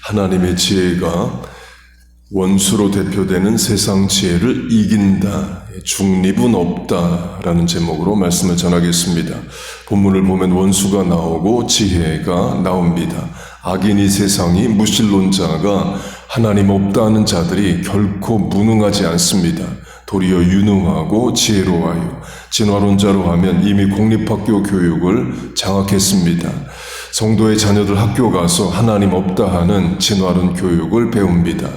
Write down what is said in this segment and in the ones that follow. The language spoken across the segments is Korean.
하나님의 지혜가 원수로 대표되는 세상 지혜를 이긴다. 중립은 없다라는 제목으로 말씀을 전하겠습니다. 본문을 보면 원수가 나오고 지혜가 나옵니다. 악인이 세상이 무신론자가 하나님 없다는 자들이 결코 무능하지 않습니다. 도리어 유능하고 지혜로워요. 진화론자로 하면 이미 공립학교 교육을 장악했습니다. 성도의 자녀들 학교 가서 하나님 없다 하는 진화론 교육을 배웁니다.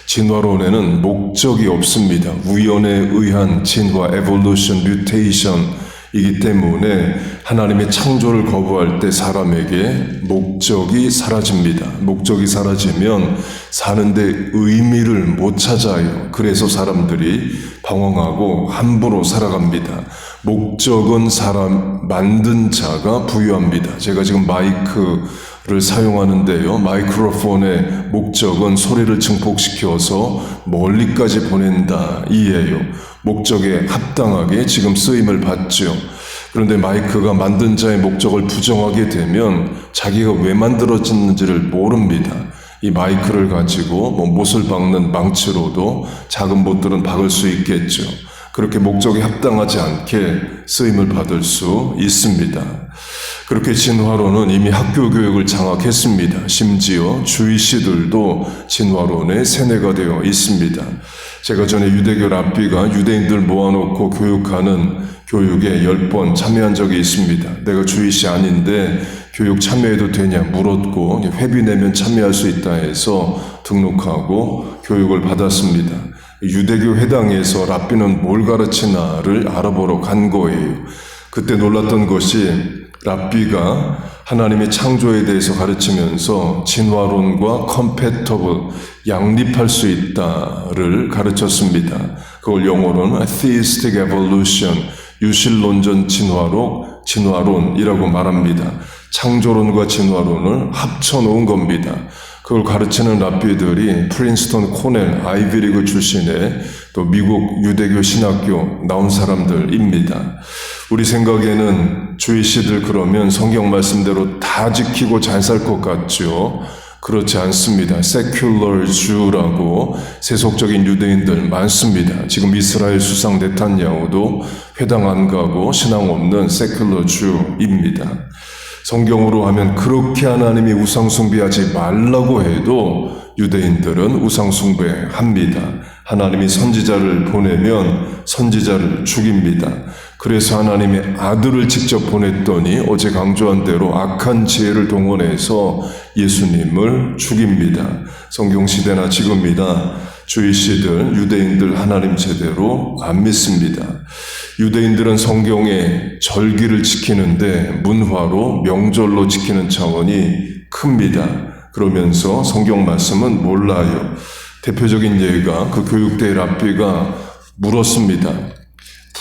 진화론에는 목적이 없습니다. 우연에 의한 진화, evolution, mutation이기 때문에 하나님의 창조를 거부할 때 사람에게 목적이 사라집니다. 목적이 사라지면 사는데 의미를 못 찾아요. 그래서 사람들이 방황하고 함부로 살아갑니다. 목적은 사람 만든 자가 부여합니다. 제가 지금 마이크를 사용하는데요. 마이크로폰의 목적은 소리를 증폭시켜서 멀리까지 보낸다 이에요. 목적에 합당하게 지금 쓰임을 받죠. 그런데 마이크가 만든 자의 목적을 부정하게 되면 자기가 왜 만들어졌는지를 모릅니다. 이 마이크를 가지고 못을 박는 망치로도 작은 못들은 박을 수 있겠죠. 그렇게 목적에 합당하지 않게 쓰임을 받을 수 있습니다. 그렇게 진화론은 이미 학교 교육을 장악했습니다. 심지어 주이시들도 진화론의 세뇌가 되어 있습니다. 제가 전에 유대교 랍비가 유대인들 모아놓고 교육하는 교육에 10번 참여한 적이 있습니다. 내가 주이시 아닌데 교육 참여해도 되냐 물었고 회비 내면 참여할 수 있다 해서 등록하고 교육을 받았습니다. 유대교 회당에서 랍비는 뭘 가르치나를 알아보러 간 거예요. 그때 놀랐던 것이 랍비가 하나님의 창조에 대해서 가르치면서 진화론과 컴패터블, 양립할 수 있다를 가르쳤습니다. 그걸 영어로는 theistic evolution, 유실론전 진화론이라고 말합니다. 창조론과 진화론을 합쳐놓은 겁니다. 그걸 가르치는 랍비들이 프린스턴, 코넬, 아이비리그 출신의 또 미국 유대교 신학교 나온 사람들입니다. 우리 생각에는 주이시들 그러면 성경 말씀대로 다 지키고 잘 살 것 같죠? 그렇지 않습니다. secular Jew라고 세속적인 유대인들 많습니다. 지금 이스라엘 수상 네탄야후도 회당 안 가고 신앙 없는 secular Jew입니다. 성경으로 하면 그렇게 하나님이 우상숭배하지 말라고 해도 유대인들은 우상숭배합니다. 하나님이 선지자를 보내면 선지자를 죽입니다. 그래서 하나님의 아들을 직접 보냈더니 어제 강조한 대로 악한 지혜를 동원해서 예수님을 죽입니다. 성경시대나 지금이나 주이시들, 유대인들 하나님 제대로 안 믿습니다. 유대인들은 성경의 절기를 지키는데 문화로 명절로 지키는 차원이 큽니다. 그러면서 성경 말씀은 몰라요. 대표적인 예가 그 교육대 랍비가 물었습니다.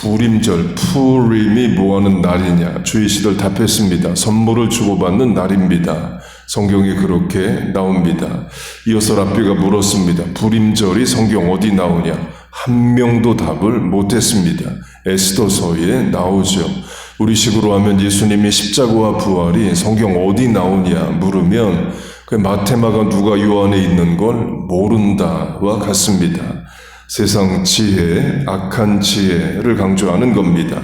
부림절, 푸림이 뭐하는 날이냐? 주이시들 답했습니다. 선물을 주고받는 날입니다. 성경에 그렇게 나옵니다. 이어서 랍비가 물었습니다. 부림절이 성경 어디 나오냐? 한 명도 답을 못했습니다. 에스더서에 나오죠. 우리식으로 하면 예수님이 십자가와 부활이 성경 어디 나오냐 물으면 그 마테마가 누가 요한에 있는 걸 모른다와 같습니다. 세상 지혜, 악한 지혜를 강조하는 겁니다.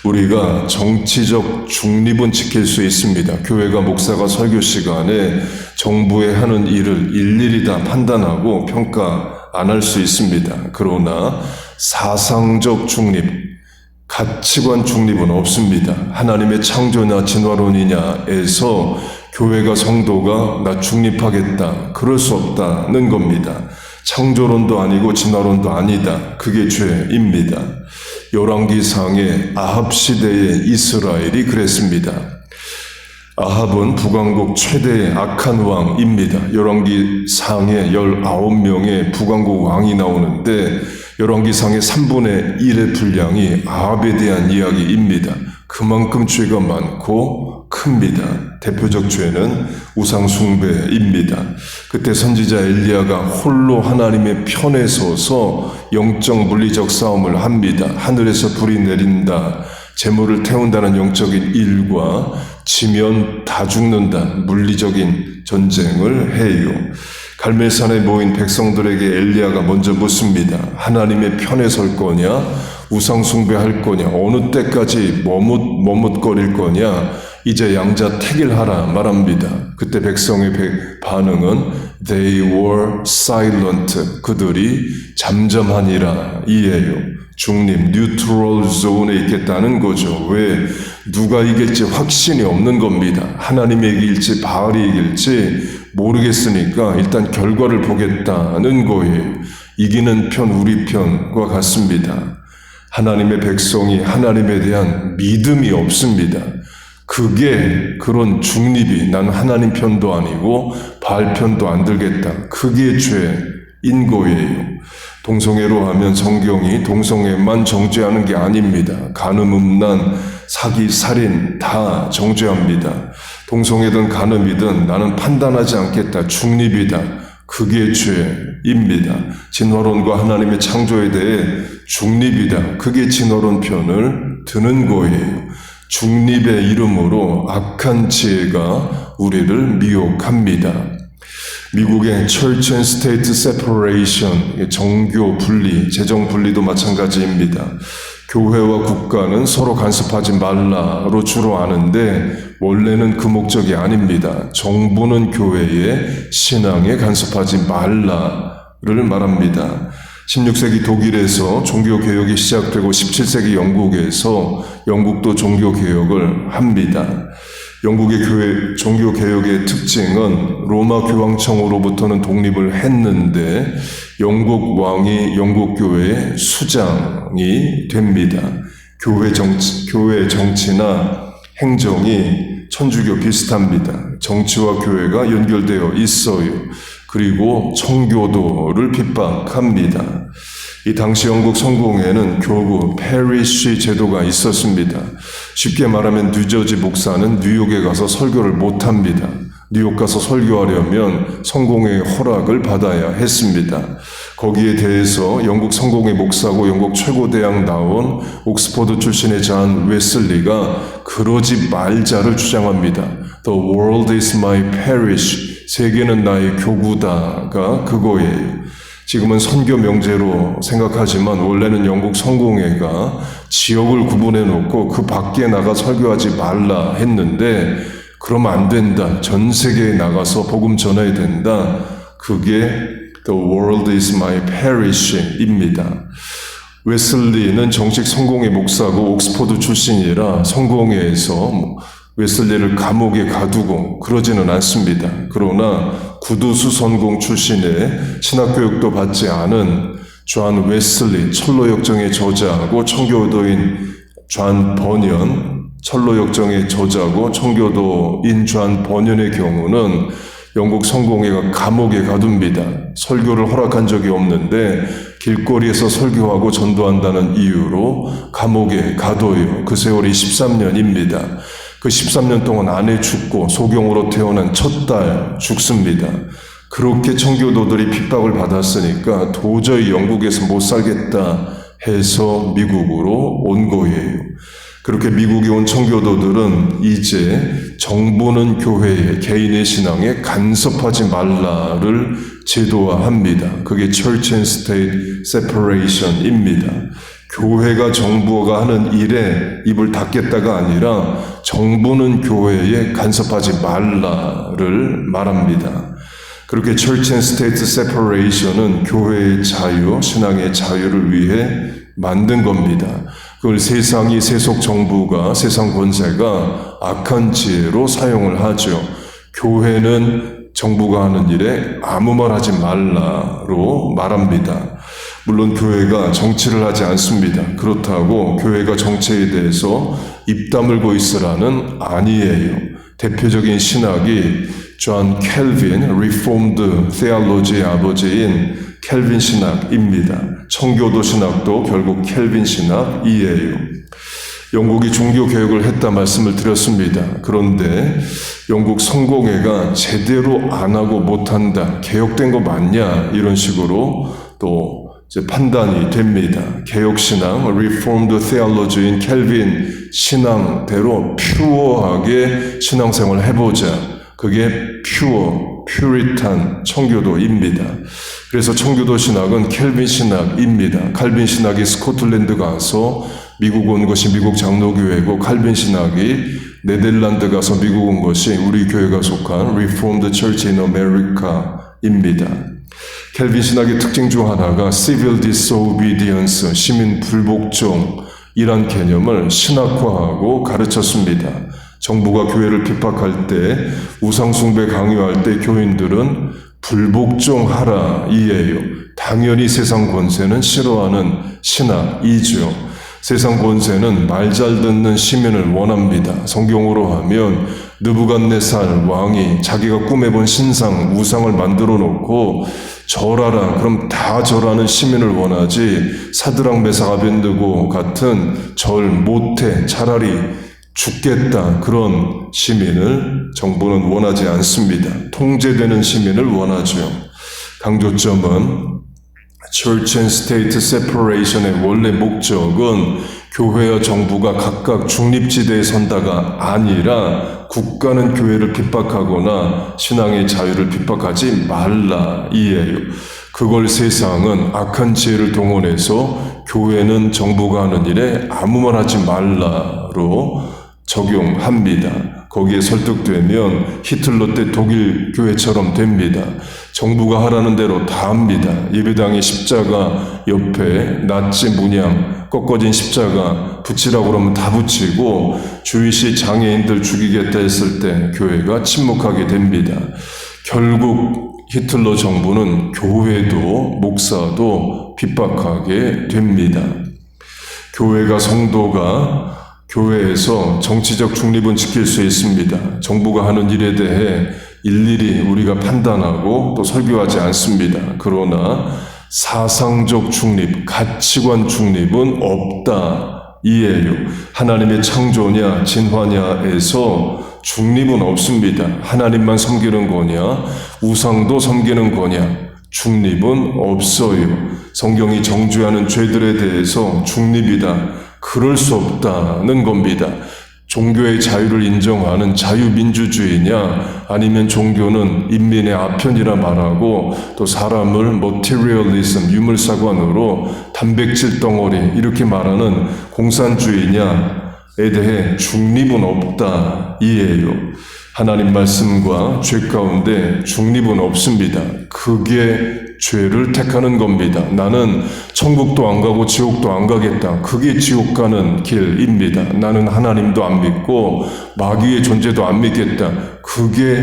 우리가 정치적 중립은 지킬 수 있습니다. 교회가 목사가 설교 시간에 정부의 하는 일을 일일이 다 판단하고 평가 안 할 수 있습니다. 그러나 사상적 중립, 가치관 중립은 없습니다. 하나님의 창조냐 진화론이냐에서 교회가 성도가 나 중립하겠다. 그럴 수 없다는 겁니다. 창조론도 아니고 진화론도 아니다. 그게 죄입니다. 열왕기상의 아합 시대의 이스라엘이 그랬습니다. 아합은 북왕국 최대의 악한 왕입니다. 열왕기상에 19명의 북왕국 왕이 나오는데 열왕기상의 3분의 1의 분량이 아합에 대한 이야기입니다. 그만큼 죄가 많고 큽니다. 대표적 죄는 우상숭배입니다. 그때 선지자 엘리야가 홀로 하나님의 편에 서서 영적 물리적 싸움을 합니다. 하늘에서 불이 내린다. 재물을 태운다는 영적인 일과 지면 다 죽는다. 물리적인 전쟁을 해요. 갈멜산에 모인 백성들에게 엘리야가 먼저 묻습니다. 하나님의 편에 설 거냐? 우상 숭배할 거냐? 어느 때까지 머뭇거릴 거냐? 이제 양자 택일하라 말합니다. 그때 백성의 반응은 They were silent. 그들이 잠잠하니라 이에요. 중립, 뉴트럴 존에 있겠다는 거죠. 왜? 누가 이길지 확신이 없는 겁니다. 하나님이 이길지 바알이 이길지 모르겠으니까 일단 결과를 보겠다는 거예요. 이기는 편 우리 편과 같습니다. 하나님의 백성이 하나님에 대한 믿음이 없습니다. 그게 그런 중립이 난 하나님 편도 아니고 바알 편도 안 들겠다. 그게 죄인 거예요. 동성애로 하면 성경이 동성애만 정죄하는 게 아닙니다. 간음, 음란, 사기, 살인 다 정죄합니다. 동성애든 간음이든 나는 판단하지 않겠다. 중립이다. 그게 죄입니다. 진화론과 하나님의 창조에 대해 중립이다. 그게 진화론 편을 드는 거예요. 중립의 이름으로 악한 지혜가 우리를 미혹합니다. 미국의 Church and State Separation, 정교 분리, 재정 분리도 마찬가지입니다. 교회와 국가는 서로 간섭하지 말라로 주로 아는데 원래는 그 목적이 아닙니다. 정부는 교회의 신앙에 간섭하지 말라를 말합니다. 16세기 독일에서 종교개혁이 시작되고 17세기 영국도 종교개혁을 합니다. 영국의 종교개혁의 특징은 로마 교황청으로부터는 독립을 했는데 영국 왕이 영국 교회의 수장이 됩니다. 교회 정치나 행정이 천주교 비슷합니다. 정치와 교회가 연결되어 있어요. 그리고 청교도를 핍박합니다. 이 당시 영국 성공회는 교구, 페리쉬 제도가 있었습니다. 쉽게 말하면 뉴저지 목사는 뉴욕에 가서 설교를 못합니다. 뉴욕 가서 설교하려면 성공회의 허락을 받아야 했습니다. 거기에 대해서 영국 성공회 목사고 영국 최고대학 나온 옥스퍼드 출신의 존 웨슬리가 그러지 말자를 주장합니다. The world is my parish. 세계는 나의 교구다가 그거예요. 지금은 선교 명제로 생각하지만 원래는 영국 성공회가 지역을 구분해 놓고 그 밖에 나가 설교하지 말라 했는데 그러면 안 된다. 전 세계에 나가서 복음 전해야 된다. 그게 The world is my parish입니다. 웨슬리는 정식 성공회 목사고 옥스퍼드 출신이라 성공회에서 웨슬리를 감옥에 가두고 그러지는 않습니다. 그러나 구두수선공 출신의 신학교육도 받지 않은 존 웨슬리, 철로역정의 저자하고 청교도인 존 버년, 철로역정의 저자고 청교도인 존 버년의 경우는 영국 성공회가 감옥에 가둡니다. 설교를 허락한 적이 없는데 길거리에서 설교하고 전도한다는 이유로 감옥에 가둬요. 그 세월이 13년입니다. 그 13년 동안 아내 죽고 소경으로 태어난 첫 딸 죽습니다. 그렇게 청교도들이 핍박을 받았으니까 도저히 영국에서 못 살겠다 해서 미국으로 온 거예요. 그렇게 미국에 온 청교도들은 이제 정부는 교회에 개인의 신앙에 간섭하지 말라를 제도화합니다. 그게 Church and State Separation입니다. 교회가 정부가 하는 일에 입을 닫겠다가 아니라 정부는 교회에 간섭하지 말라를 말합니다. 그렇게 Church and State Separation은 교회의 자유, 신앙의 자유를 위해 만든 겁니다. 그걸 세상이 세속 정부가 세상 권세가 악한 지혜로 사용을 하죠. 교회는 정부가 하는 일에 아무 말 하지 말라로 말합니다. 물론 교회가 정치를 하지 않습니다. 그렇다고 교회가 정치에 대해서 입 다물고 있으라는 아니에요. 대표적인 신학이 존 켈빈, Reformed Theology의 아버지인 켈빈 신학입니다. 청교도 신학도 결국 켈빈 신학이에요. 영국이 종교개혁을 했다 말씀을 드렸습니다. 그런데 영국 성공회가 제대로 안 하고 못한다, 개혁된 거 맞냐 이런 식으로 또 이제 판단이 됩니다. 개혁신앙, Reformed Theology인 켈빈 신앙대로 퓨어하게 신앙생활을 해보자. 그게 퓨리탄 청교도입니다. 그래서 청교도 신학은 켈빈 신학입니다. 칼빈 신학이 스코틀랜드 가서 미국 온 것이 미국 장로교회고, 칼빈 신학이 네덜란드 가서 미국 온 것이 우리 교회가 속한 Reformed Church in America입니다. 켈빈 신학의 특징 중 하나가 Civil Disobedience, 시민 불복종이란 개념을 신학화하고 가르쳤습니다. 정부가 교회를 핍박할 때, 우상숭배 강요할 때 교인들은 불복종하라 이에요. 당연히 세상 권세는 싫어하는 신학이죠. 세상 권세는 말 잘 듣는 시민을 원합니다. 성경으로 하면 느부갓네살 왕이 자기가 꿈에본 신상, 우상을 만들어 놓고 절하라, 그럼 다 절하는 시민을 원하지, 사드락 메삭 아벤느고 같은 절 못해, 차라리 죽겠다, 그런 시민을 정부는 원하지 않습니다. 통제되는 시민을 원하죠. 강조점은 Church and State Separation의 원래 목적은 교회와 정부가 각각 중립지대에 선다가 아니라 국가는 교회를 핍박하거나 신앙의 자유를 핍박하지 말라 이에요. 그걸 세상은 악한 지혜를 동원해서 교회는 정부가 하는 일에 아무 말 하지 말라로 적용합니다. 거기에 설득되면 히틀러 때 독일 교회처럼 됩니다. 정부가 하라는 대로 다 합니다. 예배당의 십자가 옆에 나치 문양 꺾어진 십자가 붙이라고 그러면 다 붙이고, 주의시 장애인들 죽이겠다 했을 때 교회가 침묵하게 됩니다. 결국 히틀러 정부는 교회도 목사도 핍박하게 됩니다. 교회가 성도가 교회에서 정치적 중립은 지킬 수 있습니다. 정부가 하는 일에 대해 일일이 우리가 판단하고 또 설교하지 않습니다. 그러나 사상적 중립, 가치관 중립은 없다 이에요. 하나님의 창조냐 진화냐에서 중립은 없습니다. 하나님만 섬기는 거냐, 우상도 섬기는 거냐, 중립은 없어요. 성경이 정죄하는 죄들에 대해서 중립이다, 그럴 수 없다는 겁니다. 종교의 자유를 인정하는 자유민주주의냐, 아니면 종교는 인민의 아편이라 말하고 또 사람을 materialism, 유물사관으로 단백질 덩어리 이렇게 말하는 공산주의냐에 대해 중립은 없다 이에요. 하나님 말씀과 죄 가운데 중립은 없습니다. 그게 죄를 택하는 겁니다. 나는 천국도 안 가고 지옥도 안 가겠다. 그게 지옥 가는 길입니다. 나는 하나님도 안 믿고 마귀의 존재도 안 믿겠다. 그게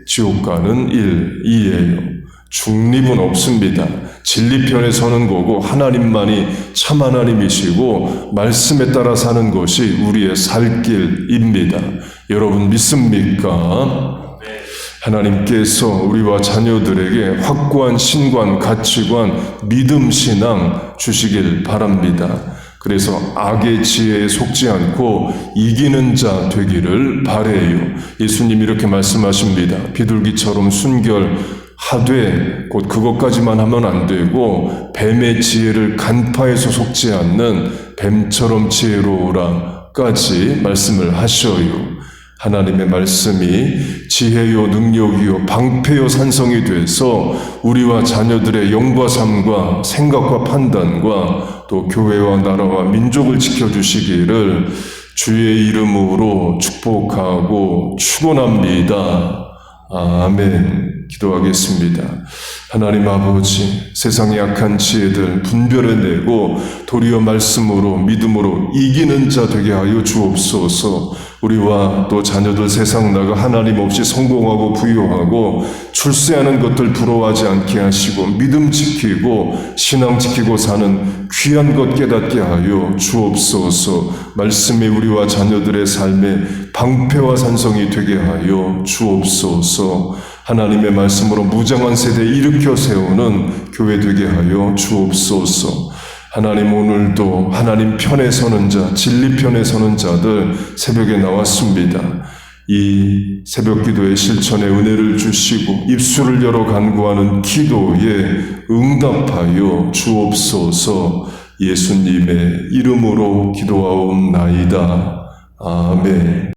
지옥 가는 일이에요. 중립은 없습니다. 진리편에 서는 거고, 하나님만이 참 하나님이시고 말씀에 따라 사는 것이 우리의 살 길입니다. 여러분 믿습니까? 하나님께서 우리와 자녀들에게 확고한 신관, 가치관, 믿음, 신앙 주시길 바랍니다. 그래서 악의 지혜에 속지 않고 이기는 자 되기를 바라요. 예수님 이렇게 말씀하십니다. 비둘기처럼 순결하되, 곧 그것까지만 하면 안 되고 뱀의 지혜를 간파해서 속지 않는 뱀처럼 지혜로우라까지 말씀을 하셔요. 하나님의 말씀이 지혜요 능력이요 방패요 산성이 돼서 우리와 자녀들의 영과 삶과 생각과 판단과 또 교회와 나라와 민족을 지켜주시기를 주의 이름으로 축복하고 축원합니다. 아멘. 기도하겠습니다. 하나님 아버지, 세상의 약한 지혜들 분별해내고 도리어 말씀으로 믿음으로 이기는 자 되게 하여 주옵소서. 우리와 또 자녀들 세상 나가 하나님 없이 성공하고 부유하고 출세하는 것들 부러워하지 않게 하시고 믿음 지키고 신앙 지키고 사는 귀한 것 깨닫게 하여 주옵소서. 말씀이 우리와 자녀들의 삶에 방패와 산성이 되게 하여 주옵소서. 하나님의 말씀으로 무장한 세대 일으켜 세우는 교회 되게 하여 주옵소서. 하나님 오늘도 하나님 편에 서는 자, 진리 편에 서는 자들 새벽에 나왔습니다. 이 새벽 기도의 실천에 은혜를 주시고 입술을 열어 간구하는 기도에 응답하여 주옵소서. 예수님의 이름으로 기도하옵나이다. 아멘.